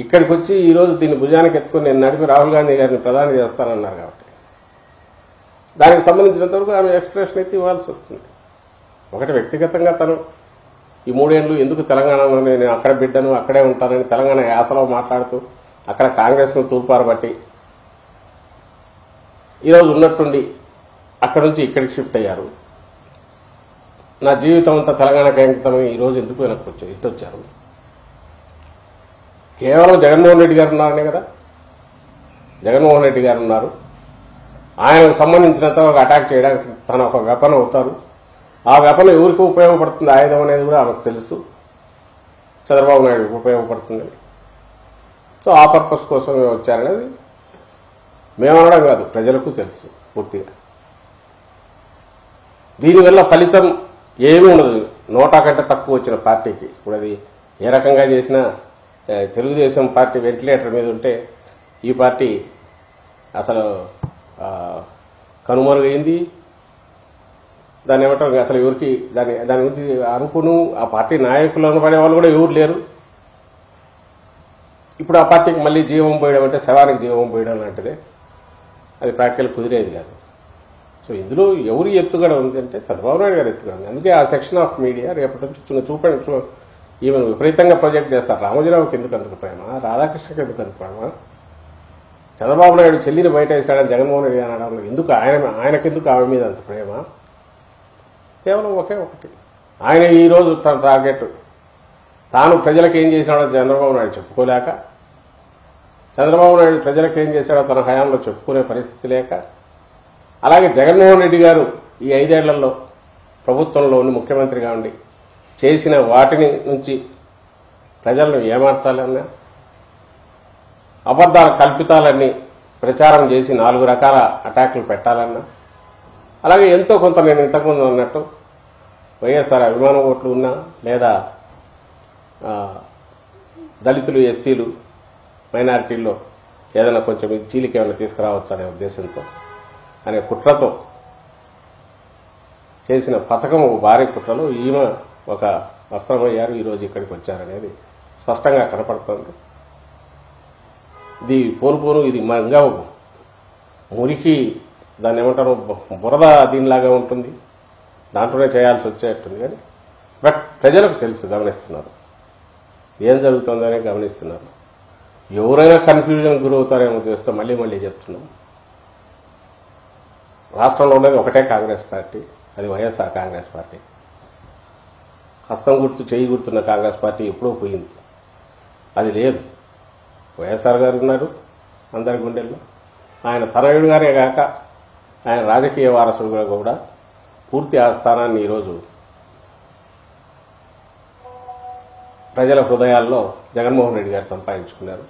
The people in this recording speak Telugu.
ఇక్కడికి వచ్చి ఈ రోజు దీన్ని భుజానికి ఎత్తుకుని నేను నడిపి రాహుల్ గాంధీ గారిని ప్రధాని చేస్తానన్నారు కాబట్టి దానికి సంబంధించినంత వరకు ఆమె ఎక్స్ప్రెషన్ అయితే ఇవ్వాల్సి వస్తుంది. ఒకటి వ్యక్తిగతంగా తను ఈ 3 ఏళ్లు ఎందుకు తెలంగాణలో నేను అక్కడ బిడ్డను అక్కడే ఉంటానని తెలంగాణ యాసలో మాట్లాడుతూ అక్కడ కాంగ్రెస్ను తూర్పారబట్టి ఈరోజు ఉన్నట్టుండి అక్కడి నుంచి ఇక్కడికి షిఫ్ట్ అయ్యారు. నా జీవితం అంతా తెలంగాణకి అంకితమై ఈరోజు ఎందుకు వెనక్కి వచ్చారు, ఇటు వచ్చారు. కేవలం జగన్మోహన్ రెడ్డి గారు ఉన్నారనే కదా. జగన్మోహన్ రెడ్డి గారు ఉన్నారు, ఆయనకు సంబంధించినంత ఒక అటాక్ చేయడానికి తన ఒక వెపన్ అవుతారు. ఆ వెపన్ ఎవరికి ఉపయోగపడుతుంది ఆయుధం అనేది కూడా ఆమెకు తెలుసు, చంద్రబాబు నాయుడుకి ఉపయోగపడుతుంది. సో ఆ పర్పస్ కోసం వచ్చారనేది మేమనడం కాదు, ప్రజలకు తెలుసు పూర్తిగా. దీనివల్ల ఫలితం ఏమీ ఉండదు. 100 కంటే తక్కువ వచ్చిన పార్టీకి ఇప్పుడు అది ఏ రకంగా చేసినా తెలుగుదేశం పార్టీ వెంటిలేటర్ మీద ఉంటే ఈ పార్టీ అసలు కనుమరుగైంది. దాన్ని ఏమంటారు అసలు ఎవరికి దాని గురించి అనుకును ఆ పార్టీ నాయకులు అనబడే వాళ్ళు కూడా ఎవరు లేరు. ఇప్పుడు ఆ పార్టీకి మళ్ళీ జీవం పోయడం అంటే శవానికి జీవం పోయడం లాంటిదే, అది ప్రాక్టికల్ కుదిరేది కాదు. సో ఇందులో ఎవరు ఎత్తుగడ ఉంది అంటే చంద్రబాబు నాయుడు గారు ఎత్తుగడ ఉంది. అందుకే ఆ సెక్షన్ ఆఫ్ మీడియా రేపటి నుంచి చూపండి ఈమెను విపరీతంగా ప్రొజెక్ట్ చేస్తారు. రామోజీరావుకి ఎందుకు అందుకు ప్రేమ, రాధాకృష్ణకి ఎందుకు అందుకు ప్రేమ, చంద్రబాబు నాయుడు చెల్లిని బయట వేసాడని జగన్మోహన్ రెడ్డి అనడంలో ఎందుకు ఆయనకెందుకు ఆమె మీద అంత ప్రేమ. కేవలం ఒకే ఒకటి, ఆయన ఈరోజు తన టార్గెట్ తాను ప్రజలకు ఏం చేసినాడో చంద్రబాబు నాయుడు చెప్పుకోలేక, చంద్రబాబు నాయుడు ప్రజలకు ఏం చేశాడో తన హయాంలో చెప్పుకునే పరిస్థితి లేక, అలాగే జగన్మోహన్ రెడ్డి గారు ఈ 5 ఏళ్లలో ప్రభుత్వంలోని ముఖ్యమంత్రిగా ఉండి చేసిన వాటిని నుంచి ప్రజలను ఏమార్చాలన్నా, అబద్దాల కల్పితాలన్నీ ప్రచారం చేసి 4 రకాల అటాక్లు పెట్టాలన్నా, అలాగే ఎంతో కొంత నేను ఇంతకుముందు అన్నట్టు వైఎస్ఆర్ అభిమాన ఓట్లు ఉన్నా లేదా దళితులు, ఎస్సీలు, మైనారిటీల్లో ఏదైనా కొంచెం చీలిక ఏమైనా తీసుకురావచ్చు అనే ఉద్దేశంతో అనే కుట్రతో చేసిన పథకం భారీ కుట్రలో ఈమె ఒక వస్త్రమయ్యారు, ఈరోజు ఇక్కడికి వచ్చారనేది స్పష్టంగా కనపడుతోంది. ఇది పోను ఇది మంగా మురికి దాన్ని ఏమంటారు బురద దీనిలాగా ఉంటుంది, దాంట్లోనే చేయాల్సి వచ్చేట్టుంది. కానీ బట్ ప్రజలకు తెలుసు, గమనిస్తున్నారు ఏం జరుగుతుందనే గమనిస్తున్నారు. ఎవరైనా కన్ఫ్యూజన్ గురవుతారేమో చూస్తే మళ్ళీ చెప్తున్నాం, రాష్ట్రంలో ఉన్నది ఒకటే కాంగ్రెస్ పార్టీ, అది వైఎస్ఆర్ కాంగ్రెస్ పార్టీ. హస్తం గుర్తు చేయి గుర్తున్న కాంగ్రెస్ పార్టీ ఎప్పుడూ పోయింది, అది లేదు. వైఎస్ఆర్ గారు ఉన్నారు అందరి గుండెల్లో, ఆయన తనయుడు గారే కాక ఆయన రాజకీయ వారసుడుగా కూడా పూర్తి ఆ స్థానాన్ని ఈరోజు ప్రజల హృదయాల్లో జగన్మోహన్ రెడ్డి గారు సంపాదించుకున్నారు.